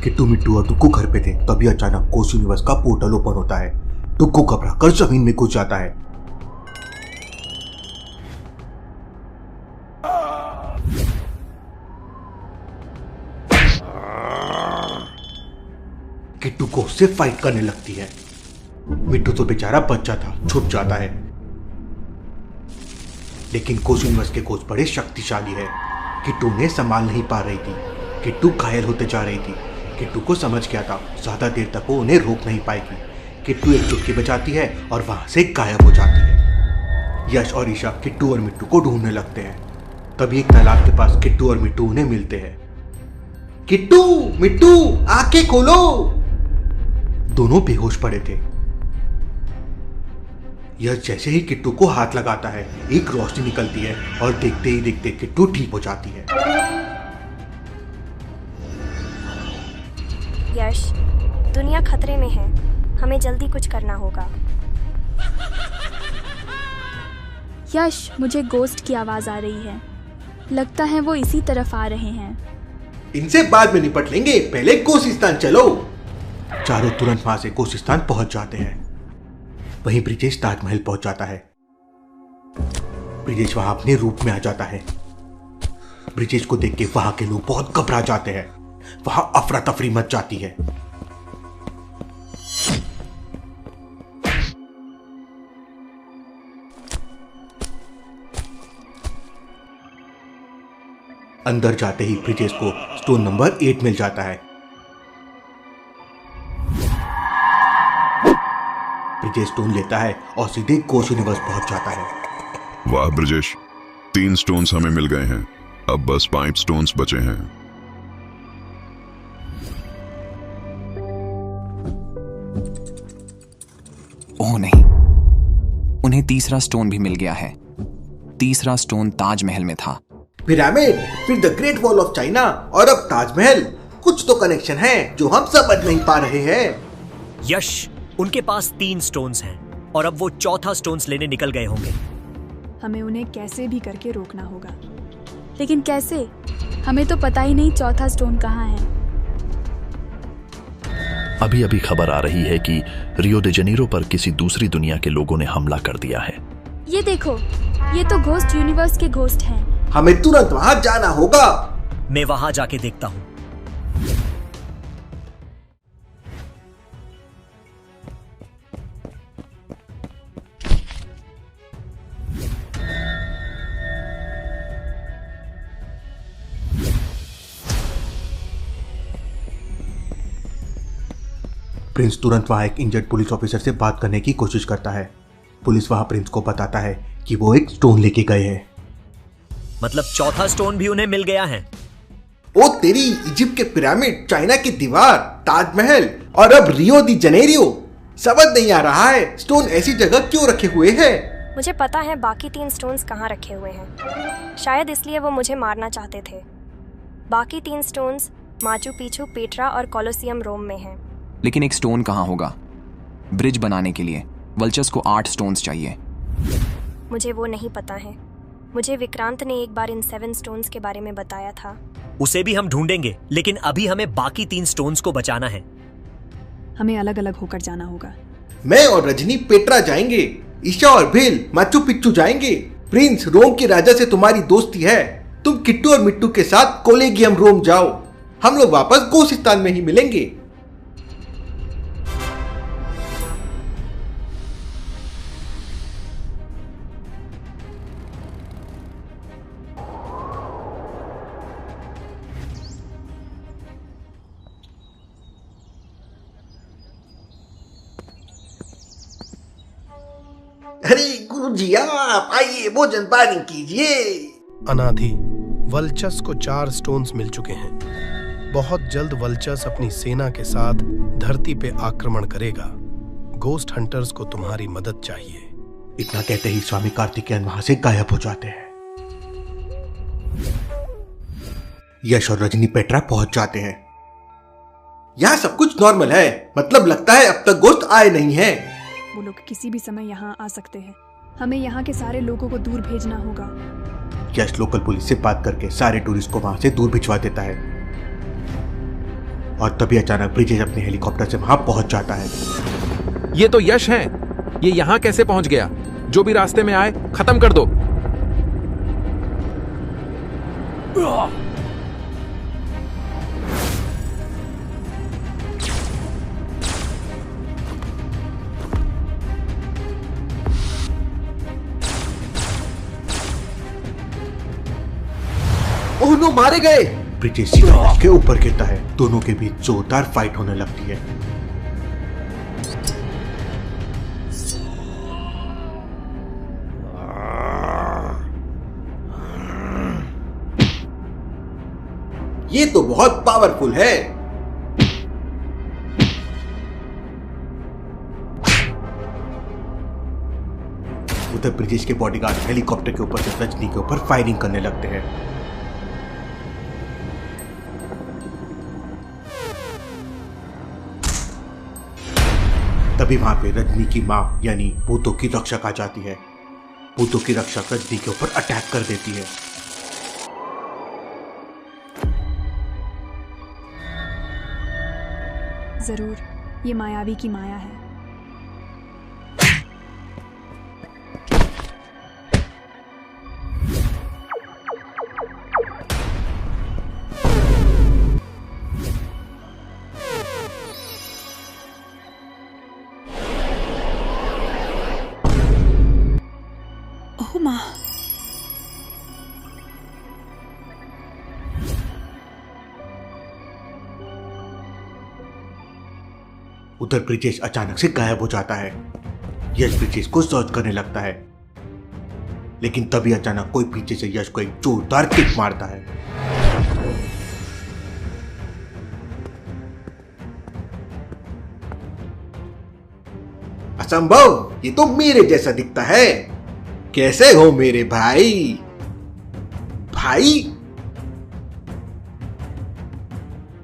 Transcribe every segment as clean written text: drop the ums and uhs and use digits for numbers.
किट्टू, मिट्टू और टुक्कू घर पे थे, तभी अचानक कोस यूनिवर्स का पोर्टल ओपन होता है। टुक्कू घबराकर जमीन में घुस जाता है। किट्टू को उससे फाइट करने लगती है। मिट्टू तो बेचारा बच्चा था, छुप जाता है, लेकिन कोस यूनिवर्स के कोच बड़े शक्तिशाली है। किट्टू उन्हें संभाल नहीं पा रही थी। किट्टू घायल होते जा रही थी। किट्टू को समझ गया था ज्यादा देर तक वो उन्हें रोक नहीं पाएगी। किट्टू एक चुटकी बजाती है और वहां से गायब हो जाती है। यश और ईशा किट्टू और मिट्टू को ढूंढने लगते हैं। तभी एक तालाब के पास किट्टू और मिट्टू उन्हें मिलते हैं। किट्टू, मिट्टू, आंखें खोलो। दोनों बेहोश पड़े थे। यह जैसे ही किट्टू को हाथ लगाता है, एक रोशनी निकलती है और देखते ही देखते किट्टू ठीक हो जाती है। यश, दुनिया खतरे में है, हमें जल्दी कुछ करना होगा। यश, मुझे गोस्ट की आवाज आ रही है। लगता है वो इसी तरफ आ रहे हैं। इनसे बाद में निपट लेंगे, पहले कोसिस्तान चलो। चारों तुरंत वहां से कोसिस्तान पहुंच जाते हैं। वहीं ब्रिजेश ताजमहल पहुंच जाता है। ब्रिजेश वहां अपने रूप में आ जाता है। ब्रिजेश को देख के वहां के लोग बहुत घबरा जाते हैं। वहां अफरा तफरी मच जाती है। अंदर जाते ही ब्रिजेश को स्टोन नंबर 8 मिल जाता है। ब्रिजेश स्टोन लेता है और सीधे कोस यूनिवर्स पहुंच जाता है। वाह ब्रिजेश, 3 स्टोन्स हमें मिल गए हैं। अब बस 5 स्टोन्स बचे हैं। ओह नहीं, उन्हें तीसरा स्टोन भी मिल गया है। तीसरा स्टोन ताजमहल में था। पिरामिड, फिर the great wall of China और अब ताजमहल। कुछ तो कनेक्शन है जो हम समझ नहीं पा रहे हैं। यश, उनके पास 3 स्टोन्स हैं और अब वो चौथा स्टोन्स लेने निकल गए होंगे। हमें उन्हें कैसे भी करके रोकना होगा। लेकिन कैसे? हमें तो पता ही नहीं चौथा स्टोन कहाँ है। अभी अभी खबर आ रही है कि रियो दे जनीरो पर किसी दूसरी दुनिया के लोगों ने हमला कर दिया है। ये देखो, ये तो घोस्ट यूनिवर्स के घोस्ट हैं। हमें तुरंत वहां जाना होगा। मैं वहां जाके देखता हूँ। प्रिंस तुरंत वहां एक इंजर्ड पुलिस ऑफिसर से बात करने की कोशिश करता है। पुलिस वहां प्रिंस को बताता है कि वो एक स्टोन लेके गए हैं। मतलब चौथा स्टोन भी उन्हें मिल गया है। ओ तेरी, इजिप्ट के पिरामिड, चाइना की दीवार, ताजमहल और अब रियो दी जनेरियो। समझ नहीं आ रहा है स्टोन ऐसी जगह क्यों रखे हुए हैं। मुझे पता है बाकी 3 स्टोन्स कहाँ रखे हुए हैं। शायद इसलिए वो मुझे मारना चाहते थे। बाकी 3 स्टोन्स माचू पिचू, पेट्रा और कोलोसियम रोम में हैं। लेकिन एक स्टोन कहाँ होगा? ब्रिज बनाने के लिए वल्चर्स को 8 स्टोन्स चाहिए। मुझे वो नहीं पता है। मुझे विक्रांत ने एक बार इन 7 स्टोन्स के बारे में बताया था। उसे भी हम ढूंढेंगे, लेकिन अभी हमें बाकी 3 स्टोन्स को बचाना है। हमें अलग अलग होकर जाना होगा। मैं और रजनी पेट्रा जाएंगे, ईशा और भेल माचू पिच्चू जाएंगे। प्रिंस, रोम के राजा से तुम्हारी दोस्ती है। तुम किट्टू और मिट्टू के साथ कोलेगियम रोम जाओ। हम लोग वापस कोसिस्तान में ही मिलेंगे। अरे गुरुजी, आप आइए, भोजन पानी कीजिए। अनाधि, वल्चस को 4 स्टोन्स मिल चुके हैं। बहुत जल्द वल्चस अपनी सेना के साथ धरती पे आक्रमण करेगा। गोस्ट हंटर्स को तुम्हारी मदद चाहिए। इतना कहते ही स्वामी कार्तिकेयन वहां से गायब हो जाते हैं। यश और रजनी पेट्रा पहुंच जाते हैं। यहाँ सब कुछ नॉर्मल है, मतलब लगता है अब तक गोस्ट आए नहीं हैं। वो लोग किसी भी समय यहाँ आ सकते हैं। हमें यहाँ के सारे लोगों को दूर भेजना होगा। यश लोकल पुलिस से बात करके सारे टूरिस्ट को वहां से दूर भिजवा देता है। और तभी अचानक ब्रिजेश अपने हेलीकॉप्टर से वहां पहुंच जाता है। ये तो यश है, ये यहाँ कैसे पहुंच गया? जो भी रास्ते में आए खत्म कर दो। ओह नो, मारे गए। ब्रिजेश सीधा यश के ऊपर गिरता है। दोनों के बीच जोरदार फाइट होने लगती है। ये तो बहुत पावरफुल है। उधर ब्रिजेश के बॉडीगार्ड हेलीकॉप्टर के ऊपर से रजनी के ऊपर फायरिंग करने लगते हैं। तभी वहां पे रजनी की मां यानी भूतों की रक्षक आ जाती है। भूतों की रक्षक रजनी के ऊपर अटैक कर देती है। जरूर ये मायावी की माया है। ओह माँ, उधर ब्रिजेश अचानक से गायब हो जाता है। यश ब्रिजेश को सर्च करने लगता है, लेकिन तभी अचानक कोई पीछे से यश को एक जोरदार किक मारता है। असंभव, ये तो मेरे जैसा दिखता है। कैसे हो मेरे भाई? भाई?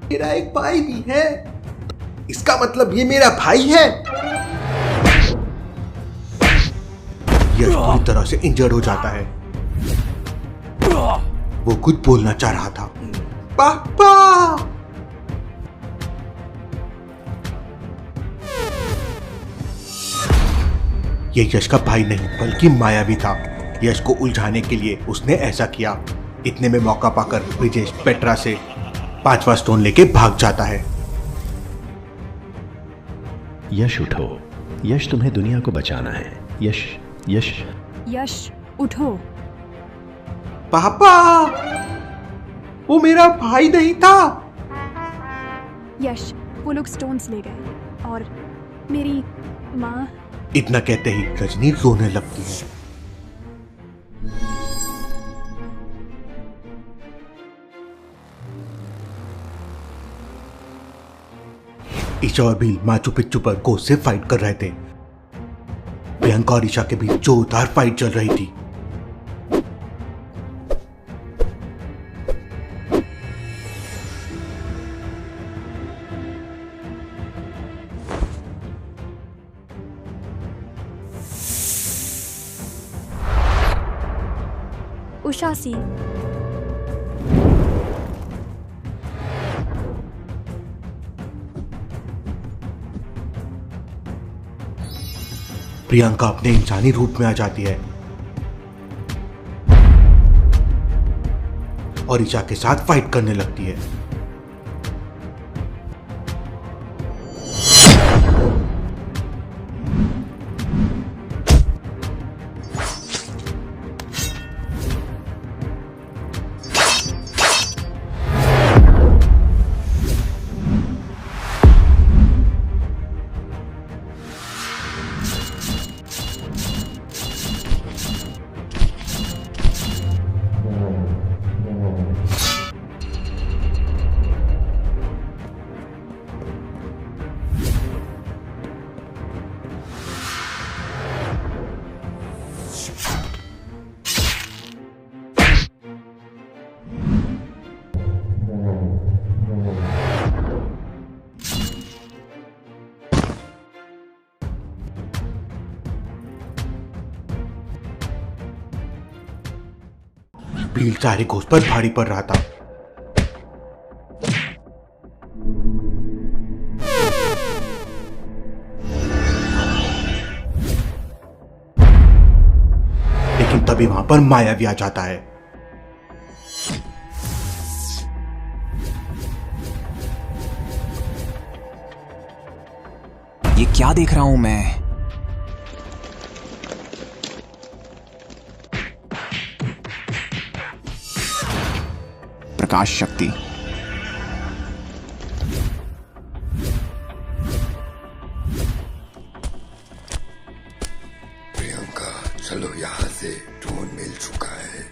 मेरा एक भाई भी है। इसका मतलब ये मेरा भाई है। यश पूरी तरह से इंजर्ड हो जाता है। वो कुछ बोलना चाह रहा था। पापा! ये यश का भाई नहीं बल्कि मायावी था। यश को उलझाने के लिए उसने ऐसा किया। इतने में मौका पाकर ब्रिजेश पेट्रा से 5वां स्टोन लेके भाग जाता है। यश उठो, यश तुम्हें दुनिया को बचाना है। यश यश यश उठो। पापा! वो मेरा भाई नहीं था। यश, वो लोग स्टोन्स ले गए और मेरी माँ। इतना कहते ही रजनी रोने लगती है। ईशा और भील माचू पिच्चू पर गोस्ट से फाइट कर रहे थे। प्रियंका और ईशा के बीच जोरदार फाइट चल रही थी। उषा सी, प्रियंका अपने इंसानी रूप में आ जाती है और ईशा के साथ फाइट करने लगती है। भील सारे घोष पर भारी पड़ रहा था। तभी वहां पर मायावी आ जाता है। ये क्या देख रहा हूं मैं? प्रकाश शक्ति। प्रियंका, चलो यहां से, ड्रोन मिल चुका है।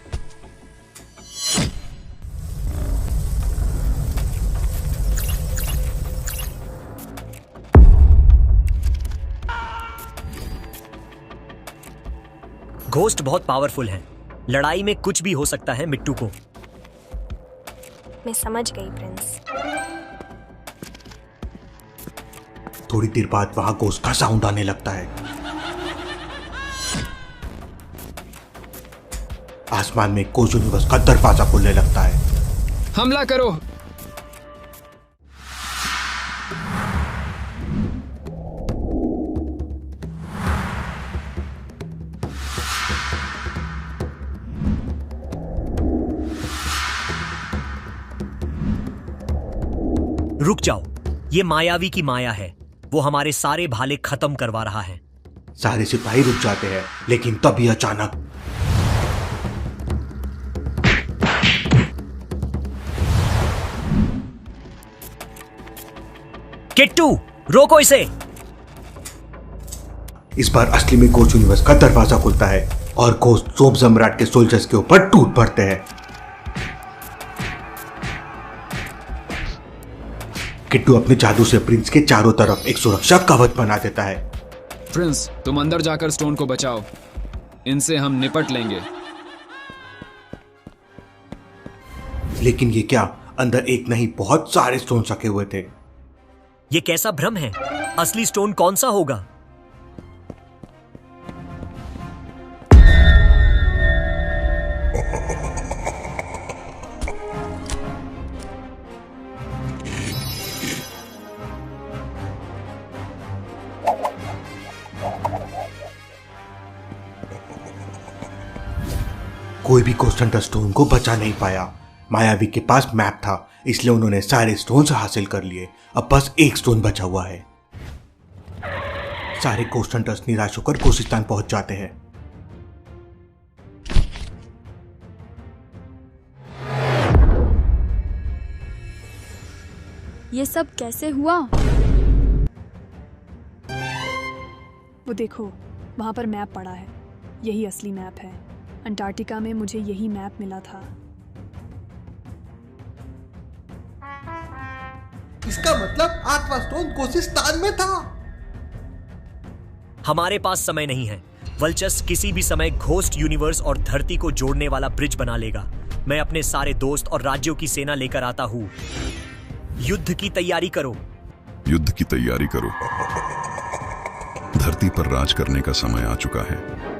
घोस्ट बहुत पावरफुल है, लड़ाई में कुछ भी हो सकता है मिट्टू को। मैं समझ गई प्रिंस। थोड़ी देर बाद वहां घोस्ट का साउंड आने लगता है। आसमान में कोज यूनिवर्स का दरवाजा खुलने लगता है। हमला करो। रुक जाओ, ये मायावी की माया है। वो हमारे सारे भाले खत्म करवा रहा है। सारे सिपाही रुक जाते हैं, लेकिन तभी अचानक किट्टू, रोको इसे। इस बार असली में कोच यूनिवर्स का दरवाजा खुलता है और घोस्ट सोप सम्राट के सोल्जर्स के ऊपर टूट पड़ते हैं। किट्टू अपने जादू से प्रिंस के चारों तरफ एक सुरक्षा कवच बना देता है। प्रिंस, तुम अंदर जाकर स्टोन को बचाओ, इनसे हम निपट लेंगे। लेकिन ये क्या, अंदर एक नहीं बहुत सारे स्टोन रखे हुए थे। ये कैसा भ्रम है? असली स्टोन कौन सा होगा? कोई भी घोस्ट हंटर स्टोन को बचा नहीं पाया। मायावी के पास मैप था, इसलिए उन्होंने सारे स्टोन्स हासिल कर लिए। अब बस एक स्टोन बचा हुआ है। सारे घोस्ट हंटर्स निराश होकर कोसिस्तान पहुंच जाते हैं। ये सब कैसे हुआ? वो देखो, वहां पर मैप पड़ा है। यही असली मैप है। अंटार्कटिका में मुझे यही मैप मिला था। इसका मतलब 8वां स्टोन कोसिस्तान में था। हमारे पास समय नहीं है। वल्चस किसी भी समय घोस्ट यूनिवर्स और धरती को जोड़ने वाला ब्रिज बना लेगा। मैं अपने सारे दोस्त और राज्यों की सेना लेकर आता हूं। युद्ध की तैयारी करो। युद्ध की तैयारी करो। धरती पर राज करने का समय आ चुका है।